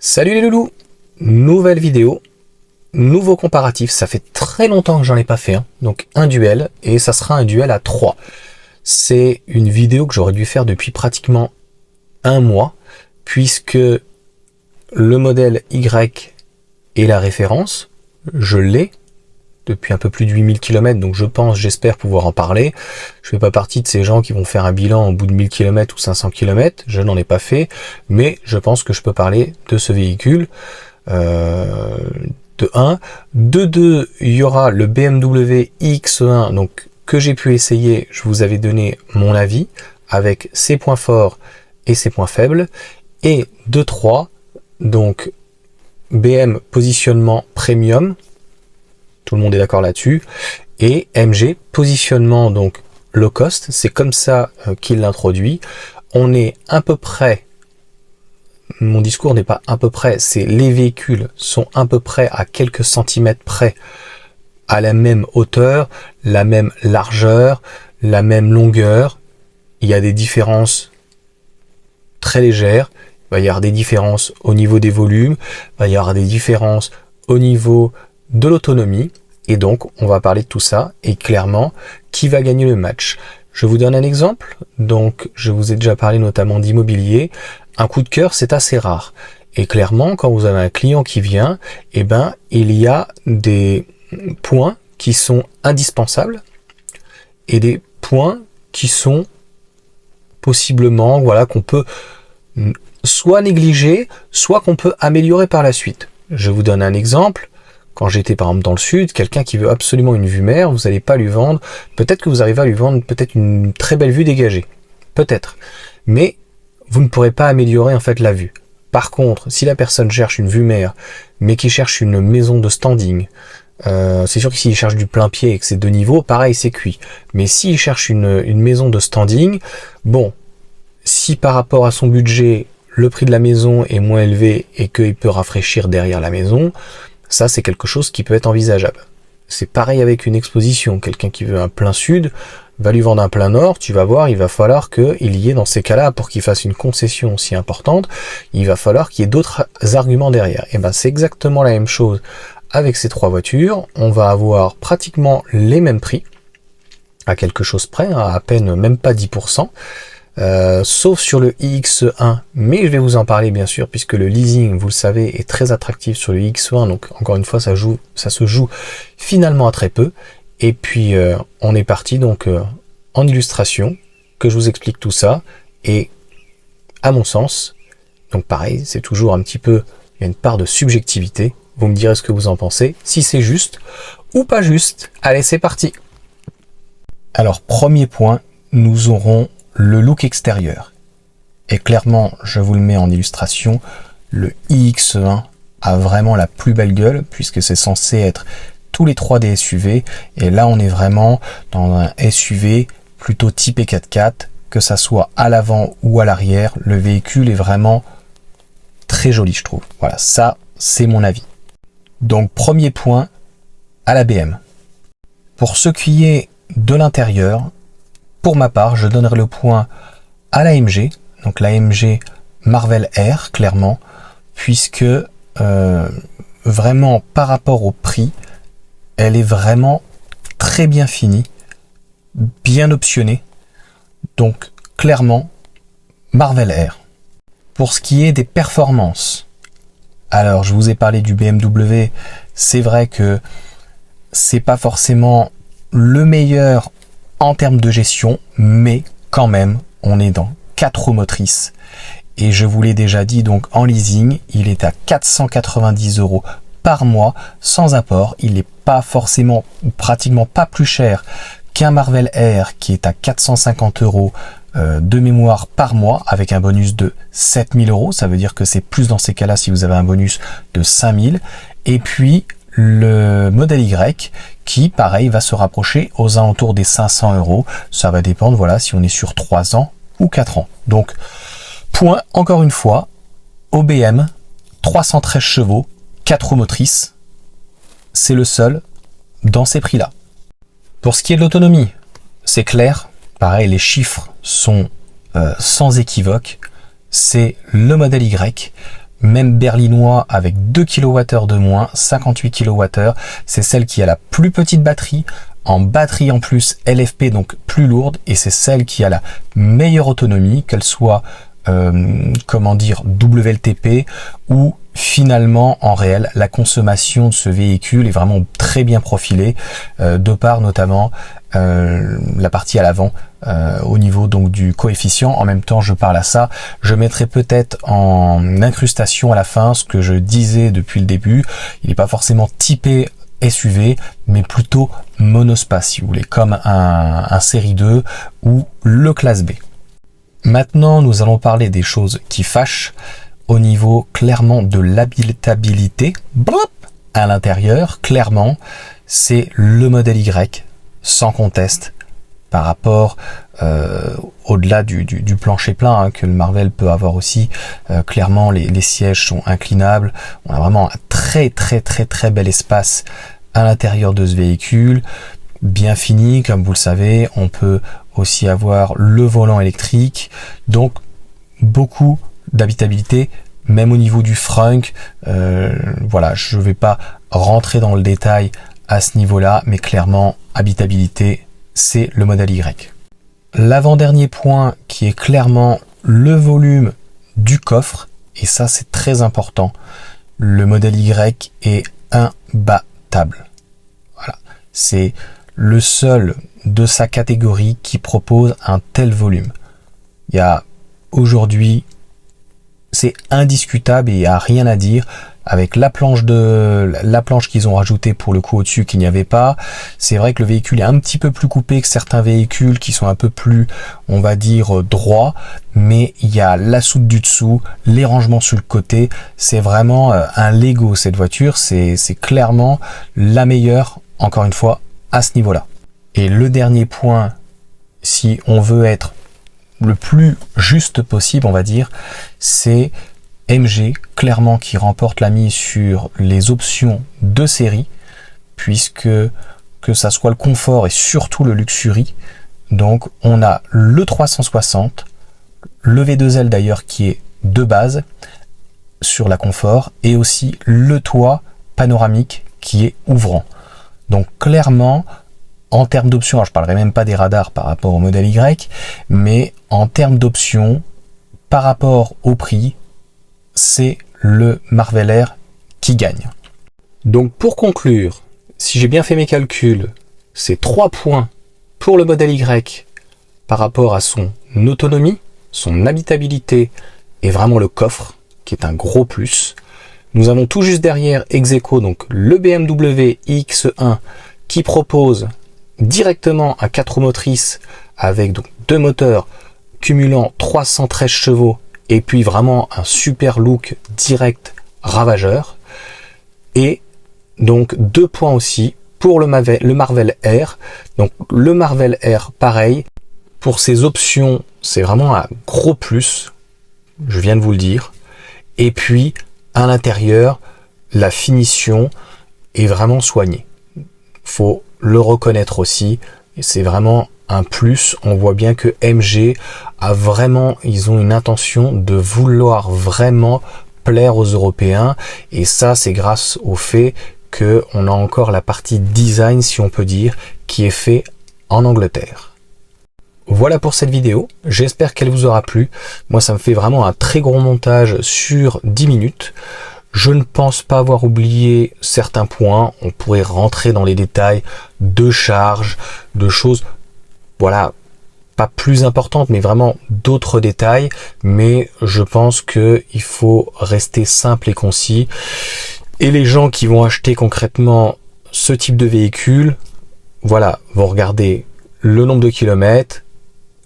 Salut les loulous, nouvelle vidéo, nouveau comparatif, ça fait très longtemps que j'en ai pas fait, donc un duel, et ça sera un duel à 3. C'est une vidéo que j'aurais dû faire depuis pratiquement un mois, puisque le modèle Y est la référence, je l'ai depuis un peu plus de 8000 km, donc j'espère pouvoir en parler. Je fais pas partie de ces gens qui vont faire un bilan au bout de 1000 km ou 500 km, je n'en ai pas fait, mais je pense que je peux parler de ce véhicule, de 1. De 2, il y aura le BMW iX1, donc que j'ai pu essayer, je vous avais donné mon avis, avec ses points forts et ses points faibles, et de 3, donc BM positionnement premium, tout le monde est d'accord là-dessus, et MG positionnement donc low cost, c'est comme ça qu'il l'introduit. On est à peu près, mon discours n'est pas à peu près, c'est les véhicules sont à peu près à quelques centimètres près à la même hauteur, la même largeur, la même longueur. Il y a des différences très légères, il va y avoir des différences au niveau des volumes, il va y avoir des différences au niveau de l'autonomie, et donc on va parler de tout ça, et clairement, qui va gagner le match? Je vous donne un exemple, donc je vous ai déjà parlé notamment d'immobilier, un coup de cœur c'est assez rare, et clairement quand vous avez un client qui vient, eh ben il y a des points qui sont indispensables, et des points qui sont possiblement, voilà, qu'on peut soit négliger, soit qu'on peut améliorer par la suite. Je vous donne un exemple. Quand j'étais par exemple dans le sud, quelqu'un qui veut absolument une vue mer, vous n'allez pas lui vendre, peut-être que vous arrivez à lui vendre peut-être une très belle vue dégagée, peut-être, mais vous ne pourrez pas améliorer en fait la vue. Par contre, si la personne cherche une vue mer, mais qui cherche une maison de standing, c'est sûr que s'il cherche du plein pied et que c'est 2 niveaux, pareil c'est cuit. Mais s'il cherche une maison de standing, bon, si par rapport à son budget, le prix de la maison est moins élevé et qu'il peut rafraîchir derrière la maison, ça, c'est quelque chose qui peut être envisageable. C'est pareil avec une exposition. Quelqu'un qui veut un plein sud va lui vendre un plein nord. Tu vas voir, il va falloir qu'il y ait dans ces cas-là, pour qu'il fasse une concession aussi importante, il va falloir qu'il y ait d'autres arguments derrière. Et ben, c'est exactement la même chose avec ces 3 voitures. On va avoir pratiquement les mêmes prix, à quelque chose près, à peine même pas 10%. Sauf sur le iX1, mais je vais vous en parler bien sûr, puisque le leasing, vous le savez, est très attractif sur le iX1, donc encore une fois ça se joue finalement à très peu. Et puis on est parti donc en illustration, que je vous explique tout ça, et à mon sens, donc pareil, c'est toujours un petit peu, il y a une part de subjectivité, vous me direz ce que vous en pensez, si c'est juste ou pas juste. Allez, c'est parti. Alors premier point, nous aurons le look extérieur. Et clairement, je vous le mets en illustration, le iX1 a vraiment la plus belle gueule, puisque c'est censé être tous les 3 des SUV, et là on est vraiment dans un SUV plutôt typé 4x4, que ça soit à l'avant ou à l'arrière, le véhicule est vraiment très joli, je trouve. Voilà, ça c'est mon avis. Donc premier point, à la BM. Pour ce qui est de l'intérieur, pour ma part, je donnerai le point à la MG, donc la MG Marvel R, clairement, puisque vraiment par rapport au prix, elle est vraiment très bien finie, bien optionnée, donc clairement Marvel R. Pour ce qui est des performances, alors je vous ai parlé du BMW, c'est vrai que c'est pas forcément le meilleur en termes de gestion, mais quand même, on est dans 4 roues motrices. Et je vous l'ai déjà dit, donc en leasing, il est à 490 € par mois, sans apport. Il n'est pas forcément, ou pratiquement pas plus cher qu'un Marvel R qui est à 450 € de mémoire par mois, avec un bonus de 7000 €. Ça veut dire que c'est plus dans ces cas-là si vous avez un bonus de 5000. Et puis, le modèle Y qui, pareil, va se rapprocher aux alentours des 500 €. Ça va dépendre, voilà, si on est sur 3 ans ou 4 ans. Donc, point, encore une fois, OBM, 313 chevaux, 4 roues motrices. C'est le seul dans ces prix-là. Pour ce qui est de l'autonomie, c'est clair. Pareil, les chiffres sont sans équivoque. C'est le modèle Y. même berlinois avec 2 kWh de moins, 58 kWh. C'est celle qui a la plus petite batterie, en batterie en plus LFP, donc plus lourde, et c'est celle qui a la meilleure autonomie, qu'elle soit comment dire, WLTP ou finalement en réel. La consommation de ce véhicule est vraiment très bien profilée, de par notamment la partie à l'avant, au niveau donc du coefficient. En même temps, je parle à ça, je mettrai peut-être en incrustation à la fin ce que je disais depuis le début. Il n'est pas forcément typé SUV, mais plutôt monospace, si vous voulez, comme un série 2 ou le classe B. Maintenant, nous allons parler des choses qui fâchent au niveau clairement de l'habitabilité. À l'intérieur, clairement, c'est le modèle Y, sans conteste, par rapport au-delà du plancher plat, hein, que le Marvel peut avoir aussi. Clairement, les sièges sont inclinables. On a vraiment un très bel espace à l'intérieur de ce véhicule, bien fini, comme vous le savez. On peut aussi avoir le volant électrique, donc beaucoup d'habitabilité, même au niveau du frunk. Voilà, je ne vais pas rentrer dans le détail à ce niveau-là, mais clairement, habitabilité, c'est le modèle Y. L'avant-dernier point qui est clairement le volume du coffre, et ça c'est très important, le modèle Y est imbattable. Voilà, c'est le seul de sa catégorie qui propose un tel volume. Il y a aujourd'hui, c'est indiscutable et il n'y a rien à dire. Avec la planche qu'ils ont rajoutée pour le coup au-dessus qu'il n'y avait pas, c'est vrai que le véhicule est un petit peu plus coupé que certains véhicules qui sont un peu plus, on va dire, droits, mais il y a la soute du dessous, les rangements sur le côté. C'est vraiment un Lego cette voiture, c'est clairement la meilleure, encore une fois, à ce niveau-là. Et le dernier point, si on veut être le plus juste possible, on va dire, c'est MG, clairement, qui remporte la mise sur les options de série, puisque que ça soit le confort et surtout le luxury. Donc on a le 360, le V2L d'ailleurs qui est de base sur la confort, et aussi le toit panoramique qui est ouvrant. Donc clairement, en termes d'options, alors je parlerai même pas des radars par rapport au modèle Y, mais en termes d'options, par rapport au prix, c'est le Marvel Air qui gagne. Donc pour conclure, si j'ai bien fait mes calculs, c'est 3 points pour le modèle Y par rapport à son autonomie, son habitabilité et vraiment le coffre, qui est un gros plus. Nous avons tout juste derrière ex aequo, donc le BMW iX1 qui propose directement un 4 roues motrices avec donc 2 moteurs cumulant 313 chevaux et puis vraiment un super look direct ravageur. Et donc 2 points aussi pour le Marvel Air. Donc le Marvel Air, pareil, pour ses options, c'est vraiment un gros plus, je viens de vous le dire. Et puis à l'intérieur, la finition est vraiment soignée. Faut le reconnaître aussi, c'est vraiment un plus. On voit bien que MG a vraiment, ils ont une intention de vouloir vraiment plaire aux Européens, et ça c'est grâce au fait que on a encore la partie design, si on peut dire, qui est fait en Angleterre. Voilà pour cette vidéo, j'espère qu'elle vous aura plu. Moi ça me fait vraiment un très gros montage sur 10 minutes. Je ne pense pas avoir oublié certains points, on pourrait rentrer dans les détails de charge, de choses, voilà, pas plus importantes, mais vraiment d'autres détails. Mais je pense qu'il faut rester simple et concis. Et les gens qui vont acheter concrètement ce type de véhicule, voilà, vont regarder le nombre de kilomètres,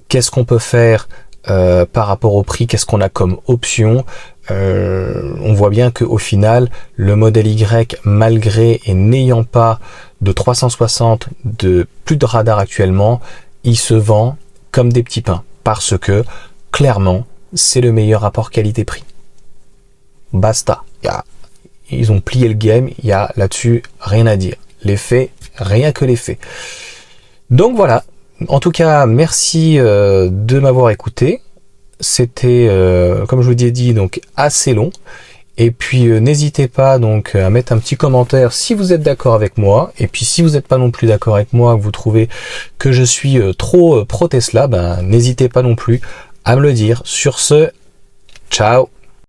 qu'est-ce qu'on peut faire par rapport au prix, qu'est-ce qu'on a comme option. On voit bien qu'au final, le modèle Y, malgré et n'ayant pas de 360, de plus de radar actuellement, il se vend comme des petits pains, parce que clairement, c'est le meilleur rapport qualité-prix. Basta. Ils ont plié le game, il y a là-dessus rien à dire. Les faits, rien que les faits. Donc voilà. En tout cas, merci de m'avoir écouté. C'était, comme je vous ai dit, donc assez long. Et puis n'hésitez pas donc à mettre un petit commentaire si vous êtes d'accord avec moi. Et puis si vous n'êtes pas non plus d'accord avec moi, que vous trouvez que je suis trop pro Tesla, ben n'hésitez pas non plus à me le dire. Sur ce, ciao.